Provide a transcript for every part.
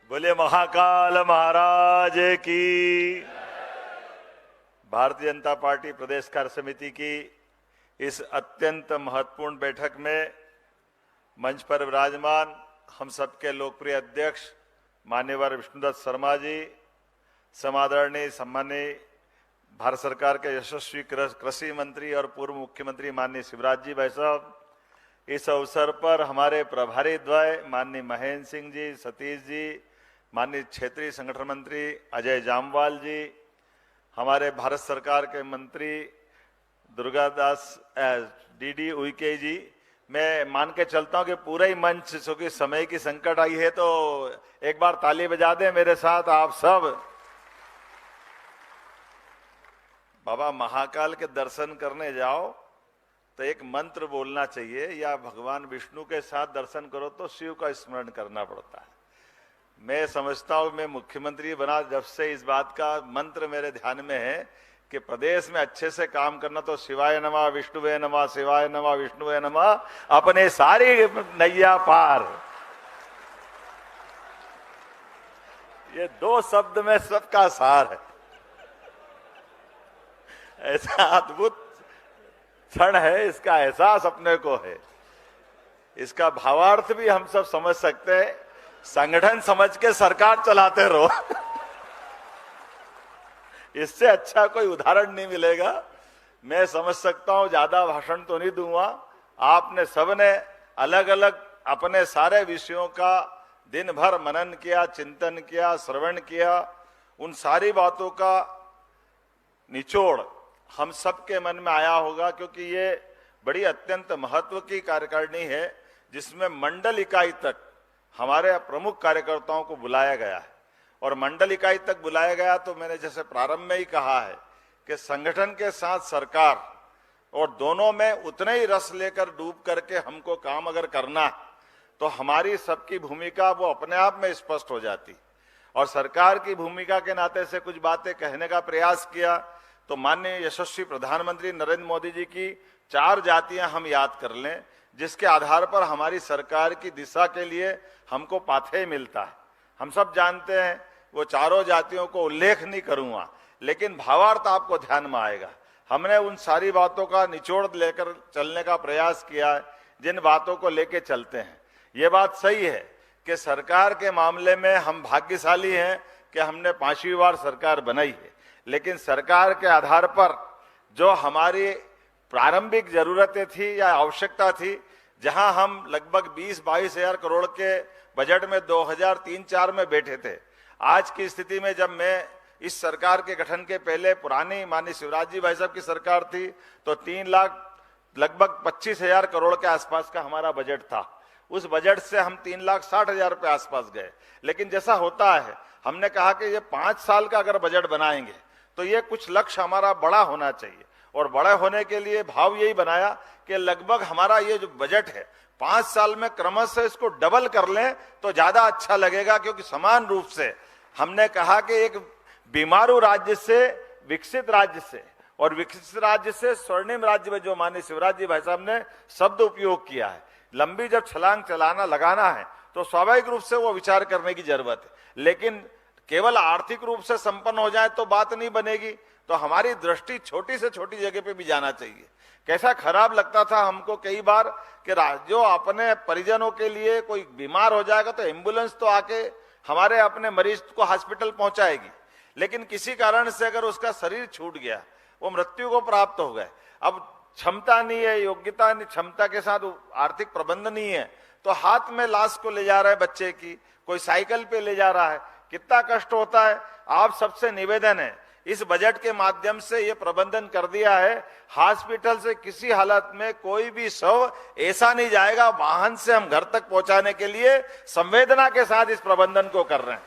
बोले महाकाल महाराज की। भारतीय जनता पार्टी प्रदेश कार्य समिति की इस अत्यंत महत्वपूर्ण बैठक में मंच पर विराजमान हम सबके लोकप्रिय अध्यक्ष माननीय विष्णुदत्त शर्मा जी, समादरणीय सम्मानीय भारत सरकार के यशस्वी कृषि मंत्री और पूर्व मुख्यमंत्री माननीय शिवराज जी भाई साहब, इस अवसर पर हमारे प्रभारी द्वय माननीय महेंद्र सिंह जी, सतीश जी, माननीय क्षेत्रीय संगठन मंत्री अजय जामवाल जी, हमारे भारत सरकार के मंत्री दुर्गादास डीडी उइके जी। मैं मान के चलता हूं कि पूरा ही मंच, चूंकि समय की संकट आई है, तो एक बार ताली बजा दें मेरे साथ आप सब। बाबा महाकाल के दर्शन करने जाओ तो एक मंत्र बोलना चाहिए, या भगवान विष्णु के साथ दर्शन करो तो शिव का स्मरण करना पड़ता है। मैं समझता हूं, मैं मुख्यमंत्री बना जब से इस बात का मंत्र मेरे ध्यान में है कि प्रदेश में अच्छे से काम करना तो शिवाय नमः, विष्णुवे नमः, शिवाय नमः, विष्णुवे नमः, अपने सारी नैया पार। ये दो शब्द में सबका सार है। ऐसा अद्भुत क्षण है, इसका एहसास अपने को है। इसका भावार्थ भी हम सब समझ सकते हैं। संगठन समझ के सरकार चलाते रहो इससे अच्छा कोई उदाहरण नहीं मिलेगा। मैं समझ सकता हूं, ज्यादा भाषण तो नहीं दूंगा। आपने सबने अलग अलग अपने सारे विषयों का दिन भर मनन किया, चिंतन किया, श्रवण किया। उन सारी बातों का निचोड़ हम सबके मन में आया होगा, क्योंकि ये बड़ी अत्यंत महत्व की कार्यकारिणी है जिसमें मंडल इकाई तक हमारे प्रमुख कार्यकर्ताओं को बुलाया गया है। और मंडल इकाई तक बुलाया गया तो मैंने जैसे प्रारंभ में ही कहा है कि संगठन के साथ सरकार, और दोनों में उतने ही रस लेकर डूब करके हमको काम अगर करना है तो हमारी सबकी भूमिका वो अपने आप में स्पष्ट हो जाती। और सरकार की भूमिका के नाते से कुछ बातें कहने का प्रयास किया तो माननीय यशस्वी प्रधानमंत्री नरेंद्र मोदी जी की 4 जातियां हम याद कर लें, जिसके आधार पर हमारी सरकार की दिशा के लिए हमको पाथेय मिलता है। हम सब जानते हैं, वो चारों जातियों को उल्लेख नहीं करूंगा, लेकिन भावार्थ आपको ध्यान में आएगा। हमने उन सारी बातों का निचोड़ लेकर चलने का प्रयास किया है, जिन बातों को लेके चलते हैं। ये बात सही है कि सरकार के मामले में हम भाग्यशाली हैं कि हमने 5वीं बार सरकार बनाई है, लेकिन सरकार के आधार पर जो हमारी प्रारंभिक जरूरतें थी या आवश्यकता थी, जहां हम लगभग 20-22 हजार करोड़ के बजट में 2003-04 में बैठे थे, आज की स्थिति में जब मैं इस सरकार के गठन के पहले पुरानी माननीय शिवराज जी भाई साहब की सरकार थी तो 3 लाख लगभग 25 हजार करोड़ के आसपास का हमारा बजट था। उस बजट से हम 3,60,000 रुपये आसपास गए। लेकिन जैसा होता है, हमने कहा कि ये 5 साल का अगर बजट बनाएंगे तो ये कुछ लक्ष्य हमारा बड़ा होना चाहिए, और बड़े होने के लिए भाव यही बनाया कि लगभग हमारा ये जो बजट है 5 साल में क्रमशः इसको डबल कर लें तो ज्यादा अच्छा लगेगा। क्योंकि समान रूप से हमने कहा कि एक बीमारू राज्य से विकसित राज्य से, और विकसित राज्य से स्वर्णिम राज्य में जो माननीय शिवराज जी भाई साहब ने शब्द उपयोग किया है, लंबी जब छलांग लगाना है तो स्वाभाविक रूप से वो विचार करने की जरूरत है। लेकिन केवल आर्थिक रूप से संपन्न हो जाए तो बात नहीं बनेगी, तो हमारी दृष्टि छोटी से छोटी जगह पे भी जाना चाहिए। कैसा खराब लगता था हमको कई बार कि जो अपने परिजनों के लिए कोई बीमार हो जाएगा तो एम्बुलेंस तो आके हमारे अपने मरीज को हॉस्पिटल पहुंचाएगी, लेकिन किसी कारण से अगर उसका शरीर छूट गया, वो मृत्यु को प्राप्त हो गए, अब क्षमता नहीं है, योग्यता नहीं, क्षमता के साथ आर्थिक प्रबंध नहीं है, तो हाथ में लाश को ले जा रहा है बच्चे की, कोई साइकिल पे ले जा रहा है, कितना कष्ट होता है। आप सबसे निवेदन है, इस बजट के माध्यम से ये प्रबंधन कर दिया है, हॉस्पिटल से किसी हालत में कोई भी शव ऐसा नहीं जाएगा, वाहन से हम घर तक पहुंचाने के लिए संवेदना के साथ इस प्रबंधन को कर रहे हैं।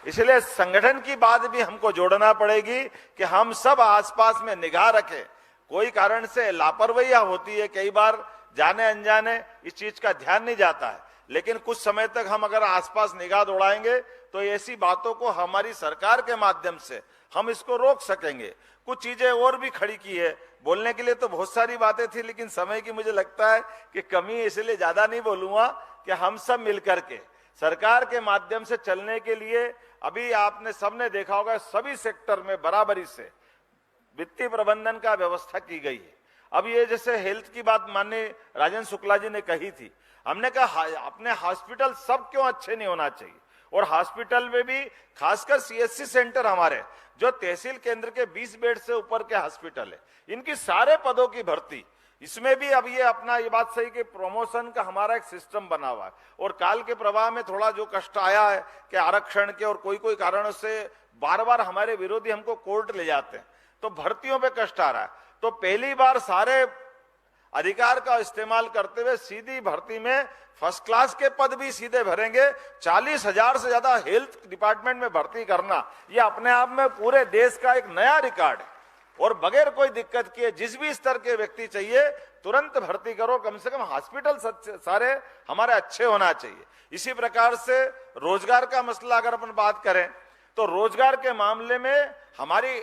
इसलिए संगठन की बात भी हमको जोड़ना पड़ेगी कि हम सब आसपास में निगाह रखें। कोई कारण से लापरवाही होती है, कई बार जाने अनजाने इस चीज का ध्यान नहीं जाता है, लेकिन कुछ समय तक हम अगर आसपास निगाह दौड़ाएंगे तो ऐसी बातों को हमारी सरकार के माध्यम से हम इसको रोक सकेंगे। कुछ चीजें और भी खड़ी की है, बोलने के लिए तो बहुत सारी बातें थी, लेकिन समय की मुझे लगता है कि कमी, इसलिए ज्यादा नहीं बोलूंगा कि हम सब मिलकर के सरकार के माध्यम से चलने के लिए अभी आपने सबने देखा होगा सभी सेक्टर में बराबरी से वित्तीय प्रबंधन का व्यवस्था की गई है। अब ये जैसे हेल्थ की बात माननीय राजेंद्र शुक्ला जी ने कही थी, हमने कहा अपने हॉस्पिटल सब क्यों अच्छे नहीं होना चाहिए, और हॉस्पिटल में भी खासकर सीएससी सेंटर हमारे जो तहसील केंद्र के 20 बेड से ऊपर के हॉस्पिटल है, इनकी सारे पदों की भर्ती, इसमें भी अब ये अपना ये बात सही कि प्रमोशन का हमारा एक सिस्टम बना हुआ है। और काल के प्रवाह में थोड़ा जो कष्ट आया है कि आरक्षण के और कोई कारणों से बार बार हमारे विरोधी हमको कोर्ट ले जाते हैं, तो भर्तियों पे कष्ट आ रहा है। तो पहली बार सारे अधिकार का इस्तेमाल करते हुए सीधी भर्ती में फर्स्ट क्लास के पद भी सीधे भरेंगे। 40,000 से ज्यादा हेल्थ डिपार्टमेंट में भर्ती करना ये अपने आप में पूरे देश का एक नया रिकॉर्ड है। और बगैर कोई दिक्कत किए जिस भी स्तर के व्यक्ति चाहिए तुरंत भर्ती करो, कम से कम हॉस्पिटल सारे हमारे अच्छे होना चाहिए। इसी प्रकार से रोजगार का मसला अगर अपन बात करें तो रोजगार के मामले में हमारी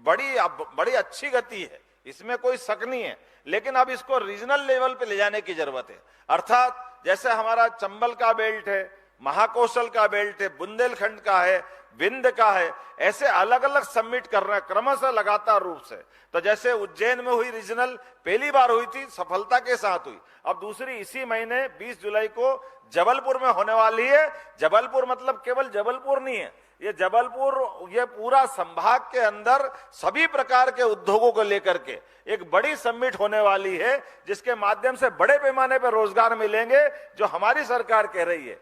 बड़ी अच्छी गति है, इसमें कोई शक नहीं है, लेकिन अब इसको रीजनल लेवल पे ले जाने की जरूरत है। अर्थात जैसे हमारा चंबल का बेल्ट है, महाकौशल का बेल्ट है, बुंदेलखंड का है, विंध्य का है, ऐसे अलग अलग सबमिट कर रहे हैं क्रमशः लगातार रूप से। तो जैसे उज्जैन में हुई रीजनल पहली बार हुई थी, सफलता के साथ हुई, अब दूसरी इसी महीने 20 जुलाई को जबलपुर में होने वाली है। जबलपुर मतलब केवल जबलपुर नहीं है, ये जबलपुर ये पूरा संभाग के अंदर सभी प्रकार के उद्योगों को लेकर के एक बड़ी समिट होने वाली है, जिसके माध्यम से बड़े पैमाने पर रोजगार मिलेंगे। जो हमारी सरकार कह रही है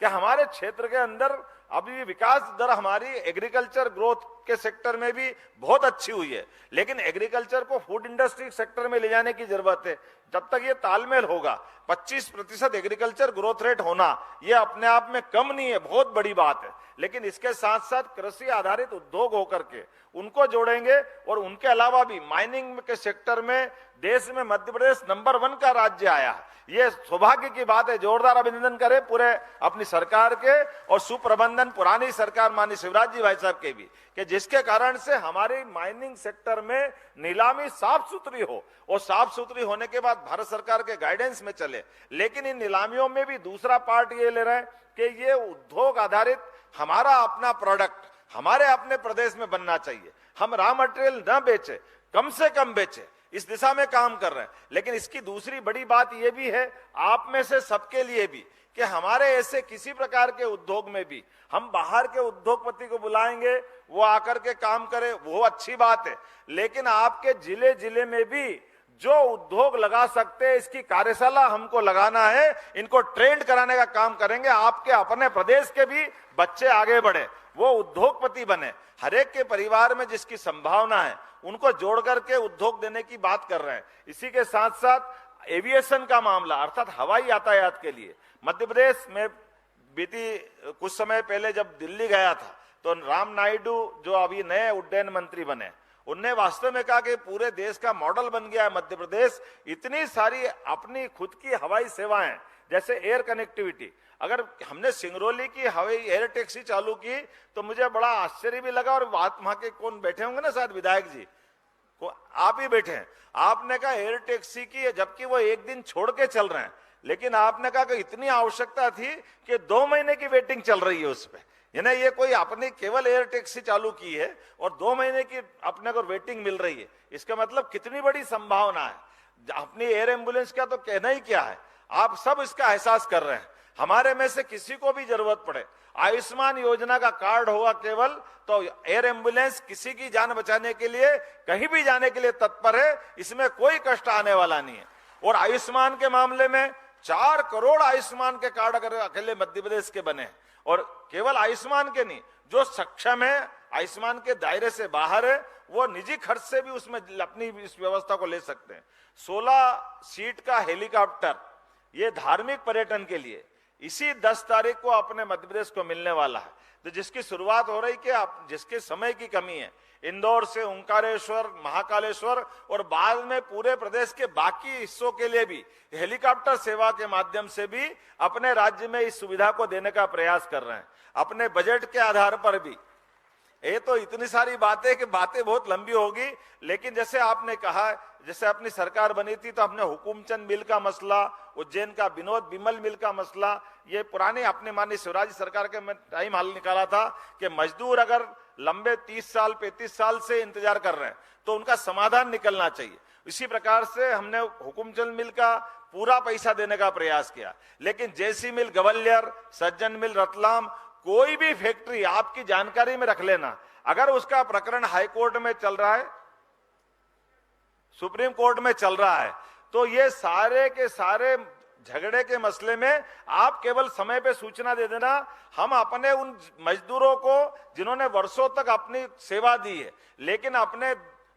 कि हमारे क्षेत्र के अंदर अभी विकास दर हमारी एग्रीकल्चर ग्रोथ के सेक्टर में भी बहुत अच्छी हुई है, लेकिन एग्रीकल्चर को फूड इंडस्ट्री सेक्टर में ले जाने की जरूरत है। जब तक ये तालमेल होगा, 25% एग्रीकल्चर ग्रोथ रेट होना ये अपने आप में कम नहीं है, बहुत बड़ी बात है, लेकिन इसके साथ साथ कृषि आधारित उद्योग होकर के उनको जोड़ेंगे। और उनके अलावा भी माइनिंग के सेक्टर में देश में मध्य प्रदेश नंबर 1 का राज्य आया है, ये सौभाग्य की बात है। जोरदार अभिनंदन करें पूरे अपनी सरकार के और सुप्रबंधन पुरानी सरकार माननीय शिवराज जी भाई साहब के भी, कि जिसके कारण से हमारी माइनिंग सेक्टर में नीलामी साफ सुथरी हो, और साफ सुथरी होने के बाद भारत सरकार के गाइडेंस में चले। लेकिन इन नीलामियों में भी दूसरा पार्ट ये ले रहे हैं कि ये उद्योग आधारित हमारा अपना प्रोडक्ट हमारे अपने प्रदेश में बनना चाहिए, हम रॉ मटेरियल न बेचे, कम से कम बेचे, इस दिशा में काम कर रहे हैं। लेकिन इसकी दूसरी बड़ी बात यह भी है, आप में से सबके लिए भी, कि हमारे ऐसे किसी प्रकार के उद्योग में भी हम बाहर के उद्योगपति को बुलाएंगे, वो आकर के काम करे, वो अच्छी बात है, लेकिन आपके जिले जिले में भी जो उद्योग लगा सकते हैं इसकी कार्यशाला हमको लगाना है, इनको ट्रेंड कराने का काम करेंगे। आपके अपने प्रदेश के भी बच्चे आगे बढ़े, वो उद्योगपति बने, हर एक के परिवार में जिसकी संभावना है उनको जोड़ करके उद्योग देने की बात कर रहे हैं। इसी के साथ साथ एविएशन का मामला, अर्थात हवाई यातायात के लिए मध्य प्रदेश में बीती कुछ समय पहले जब दिल्ली गया था तो राम नायडू जो अभी नए उड्डयन मंत्री बने, उनने वास्तव में कहा कि पूरे देश का मॉडल बन गया है मध्य प्रदेश। इतनी सारी अपनी खुद की हवाई सेवाएं, जैसे एयर कनेक्टिविटी, अगर हमने सिंगरौली की हवाई एयर टैक्सी चालू की तो मुझे बड़ा आश्चर्य भी लगा। और वहां के कौन बैठे होंगे ना, शायद विधायक जी को आप ही बैठे हैं, आपने कहा एयर टैक्सी की, जबकि वो एक दिन छोड़ के चल रहे हैं, लेकिन आपने कहा कि इतनी आवश्यकता थी कि 2 महीने की वेटिंग चल रही है उस पर। यानी ये कोई अपनी केवल एयर टैक्सी चालू की है और 2 महीने की अपने को वेटिंग मिल रही है, इसका मतलब कितनी बड़ी संभावना है। अपनी एयर एम्बुलेंस का तो कहना ही क्या है, आप सब इसका एहसास कर रहे हैं। हमारे में से किसी को भी जरूरत पड़े, आयुष्मान योजना का कार्ड होगा केवल, तो एयर एम्बुलेंस किसी की जान बचाने के लिए कहीं भी जाने के लिए तत्पर है, इसमें कोई कष्ट आने वाला नहीं है। और आयुष्मान के मामले में 4 करोड़ आयुष्मान के कार्ड अगर अकेले मध्य प्रदेश के बने, और केवल आयुष्मान के नहीं, जो सक्षम है आयुष्मान के दायरे से बाहर है वो निजी खर्च से भी उसमें अपनी इस व्यवस्था को ले सकते हैं। 16 सीट का हेलीकॉप्टर ये धार्मिक पर्यटन के लिए इसी 10 तारीख को अपने मध्य प्रदेश को मिलने वाला है, तो जिसकी शुरुआत हो रही कि जिसके समय की कमी है, इंदौर से ओंकारेश्वर, महाकालेश्वर और बाद में पूरे प्रदेश के बाकी हिस्सों के लिए भी हेलीकॉप्टर सेवा के माध्यम से भी अपने राज्य में इस सुविधा को देने का प्रयास कर रहे हैं। अपने बजट के आधार पर भी ये तो इतनी सारी बातें कि बातें बहुत लंबी होगी, लेकिन जैसे आपने कहा, जैसे अपनी सरकार बनी थी तो हमने हुकुमचंद मिल का मसला, उज्जैन का विनोद बिमल मिल का मसला, ये पुराने अपने माननीय शिवराज सरकार के टाइम हल निकाला था कि मजदूर अगर लंबे 30 साल 35 साल से इंतजार कर रहे हैं तो उनका समाधान निकलना चाहिए। इसी प्रकार से हमने हुकुमचंद मिल का पूरा पैसा देने का प्रयास किया, लेकिन जेसी मिल ग्वालियर, सज्जन मिल रतलाम, कोई भी फैक्ट्री आपकी जानकारी में रख लेना, अगर उसका प्रकरण हाई कोर्ट में चल रहा है, सुप्रीम कोर्ट में चल रहा है, तो ये सारे के सारे झगड़े के मसले में आप केवल समय पे सूचना दे देना। हम अपने उन मजदूरों को जिन्होंने वर्षों तक अपनी सेवा दी है, लेकिन अपने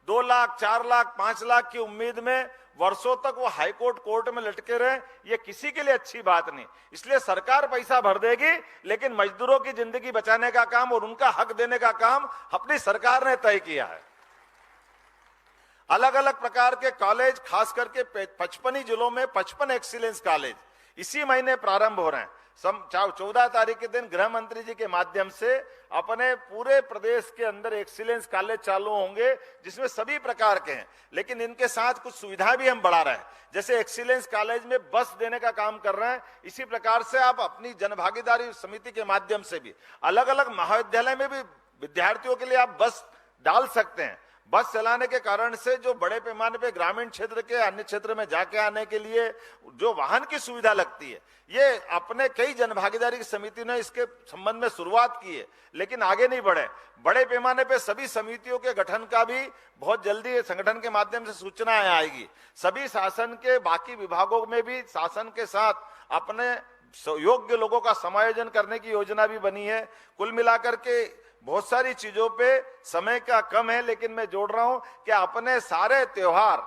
2 लाख 4 लाख 5 लाख की उम्मीद में वर्षों तक वो हाई कोर्ट में लटके रहे, ये किसी के लिए अच्छी बात नहीं। इसलिए सरकार पैसा भर देगी, लेकिन मजदूरों की जिंदगी बचाने का काम और उनका हक देने का काम अपनी सरकार ने तय किया है। अलग अलग प्रकार के कॉलेज, खास करके 55 जिलों में 55 एक्सीलेंस कॉलेज इसी महीने प्रारंभ हो रहे हैं। 14 तारीख के दिन गृह मंत्री जी के माध्यम से अपने पूरे प्रदेश के अंदर एक्सीलेंस कॉलेज चालू होंगे, जिसमें सभी प्रकार के हैं, लेकिन इनके साथ कुछ सुविधा भी हम बढ़ा रहे हैं। जैसे एक्सीलेंस कॉलेज में बस देने का काम कर रहे हैं, इसी प्रकार से आप अपनी जनभागीदारी समिति के माध्यम से भी अलग अलग महाविद्यालय में भी विद्यार्थियों के लिए आप बस डाल सकते हैं। बस चलाने के कारण से जो बड़े पैमाने पे ग्रामीण क्षेत्र के अन्य क्षेत्र में जाके आने के लिए जो वाहन की सुविधा लगती है, ये अपने कई जनभागीदारी की समिति ने इसके संबंध में शुरुआत की है, लेकिन आगे नहीं बढ़े। बड़े पैमाने पे सभी समितियों के गठन का भी बहुत जल्दी संगठन के माध्यम से सूचना आएगी। सभी शासन के बाकी विभागों में भी शासन के साथ अपने योग्य लोगों का समायोजन करने की योजना भी बनी है। कुल मिलाकर के बहुत सारी चीजों पे समय का कम है, लेकिन मैं जोड़ रहा हूं कि अपने सारे त्योहार,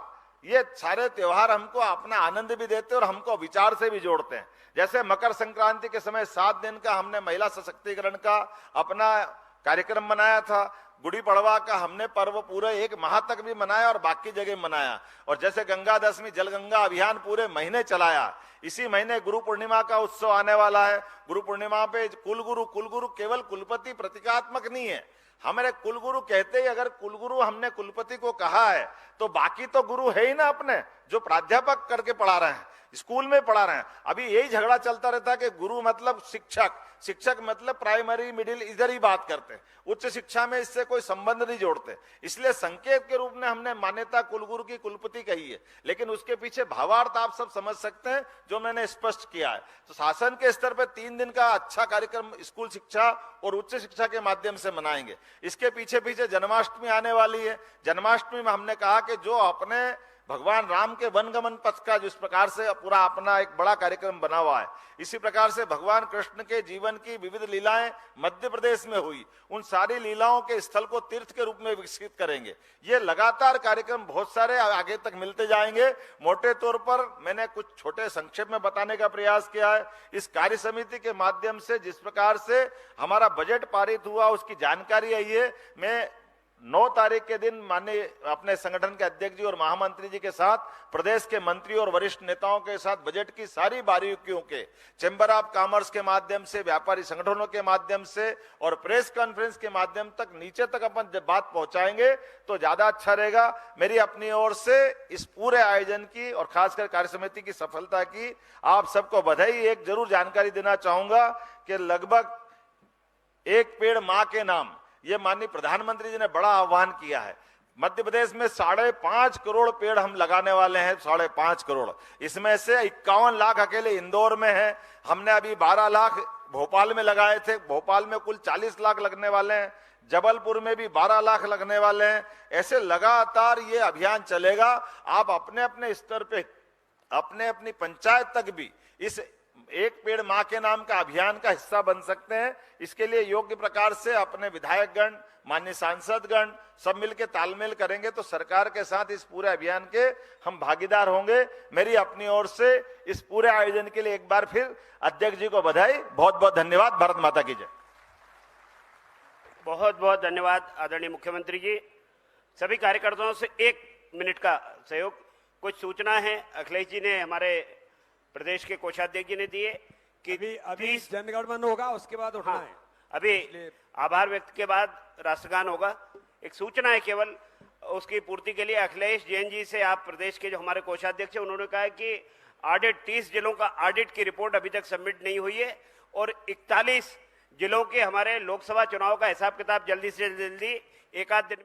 ये सारे त्योहार हमको अपना आनंद भी देते हैं और हमको विचार से भी जोड़ते हैं। जैसे मकर संक्रांति के समय 7 दिन का हमने महिला सशक्तिकरण का अपना कार्यक्रम मनाया था। गुड़ी पड़वा का हमने पर्व पूरे 1 माह तक भी मनाया और बाकी जगह मनाया। और जैसे गंगा दशमी जल गंगा अभियान पूरे महीने चलाया। इसी महीने गुरु पूर्णिमा का उत्सव आने वाला है। गुरु पूर्णिमा पे कुलगुरु केवल कुलपति प्रतीकात्मक नहीं है। हमारे कुलगुरु कहते ही अगर कुलगुरु हमने कुलपति को कहा है तो बाकी तो गुरु है ही ना, अपने जो प्राध्यापक करके पढ़ा रहे हैं, स्कूल में पढ़ा रहे हैं। अभी यही झगड़ा चलता रहता है कि गुरु मतलब शिक्षक, शिक्षक मतलब प्राइमरी मिडिल, इधर ही बात करते हैं। उच्च शिक्षा में इससे कोई संबंध नहीं जोड़ते। इसलिए संकेत के रूप में हमने मान्यता कुलगुरु की कुलपति कही है, लेकिन उसके पीछे भावार्थ आप सब समझ सकते हैं जो मैंने स्पष्ट किया है। तो शासन के स्तर पर 3 दिन का अच्छा कार्यक्रम स्कूल शिक्षा और उच्च शिक्षा के माध्यम से मनाएंगे। इसके पीछे पीछे जन्माष्टमी आने वाली है। जन्माष्टमी में हमने कहा कि जो अपने भगवान राम के वनगमन पथ का जिस प्रकार से पूरा अपना एक बड़ा कार्यक्रम बना हुआ है, इसी प्रकार से भगवान कृष्ण के जीवन की विविध लीलाएं मध्य प्रदेश में हुई, उन सारी लीलाओं के स्थल को तीर्थ के रूप में विकसित करेंगे। ये लगातार कार्यक्रम बहुत सारे आगे तक मिलते जाएंगे। मोटे तौर पर मैंने कुछ छोटे संक्षेप में बताने का प्रयास किया है। इस कार्य समिति के माध्यम से जिस प्रकार से हमारा बजट पारित हुआ उसकी जानकारी आई है। मैं 9 तारीख के दिन माननीय अपने संगठन के अध्यक्ष जी और महामंत्री जी के साथ प्रदेश के मंत्री और वरिष्ठ नेताओं के साथ बजट की सारी बारीकियों के चैम्बर ऑफ कॉमर्स के माध्यम से, व्यापारी संगठनों के माध्यम से और प्रेस कॉन्फ्रेंस के माध्यम तक नीचे तक अपन जब बात पहुंचाएंगे तो ज्यादा अच्छा रहेगा। मेरी अपनी ओर से इस पूरे आयोजन की और खासकर कार्य समिति की सफलता की आप सबको बधाई। एक जरूर जानकारी देना चाहूंगा कि लगभग 1 पेड़ मां के नाम, ये माननीय प्रधानमंत्री जी ने बड़ा आह्वान किया है। मध्य प्रदेश में 5.5 करोड़ पेड़ हम लगाने वाले हैं, 5.5 करोड़। इसमें से 51 लाख अकेले इंदौर में है। हमने अभी 12 लाख भोपाल में लगाए थे। भोपाल में कुल 40 लाख लगने वाले हैं। जबलपुर में भी 12 लाख लगने वाले हैं। ऐसे लगातार ये अभियान चलेगा। आप अपने अपने स्तर पे, अपने अपनी पंचायत तक भी इस 1 पेड़ मां के नाम का अभियान का हिस्सा बन सकते हैं। इसके लिए योग्य प्रकार से अपने विधायकगण, माननीय सांसदगण सब मिलकर तालमेल करेंगे तो सरकार के साथ इस पूरे अभियान के हम भागीदार होंगे। मेरी अपनी ओर से इस पूरे आयोजन के लिए एक बार फिर अध्यक्ष जी को बधाई। बहुत बहुत धन्यवाद। भारत माता की जय। बहुत बहुत धन्यवाद आदरणीय मुख्यमंत्री जी। सभी कार्यकर्ताओं से 1 मिनट का सहयोग। कुछ सूचना है अखिलेश जी ने, हमारे प्रदेश के कोषाध्यक्ष जी ने दिए कि अभी जनगणमन होगा, उसके बाद उठना है। अभी आभार व्यक्त के बाद राष्ट्रगान होगा। एक सूचना है केवल, उसकी पूर्ति के लिए अखिलेश जैन जी से आप प्रदेश के जो हमारे कोषाध्यक्ष हैं उन्होंने कहा है कि ऑडिट 30 जिलों का ऑडिट की रिपोर्ट अभी तक सबमिट नहीं हुई है और 41 जिलों के हमारे लोकसभा चुनाव का हिसाब किताब जल्दी से जल्दी एक आध दिन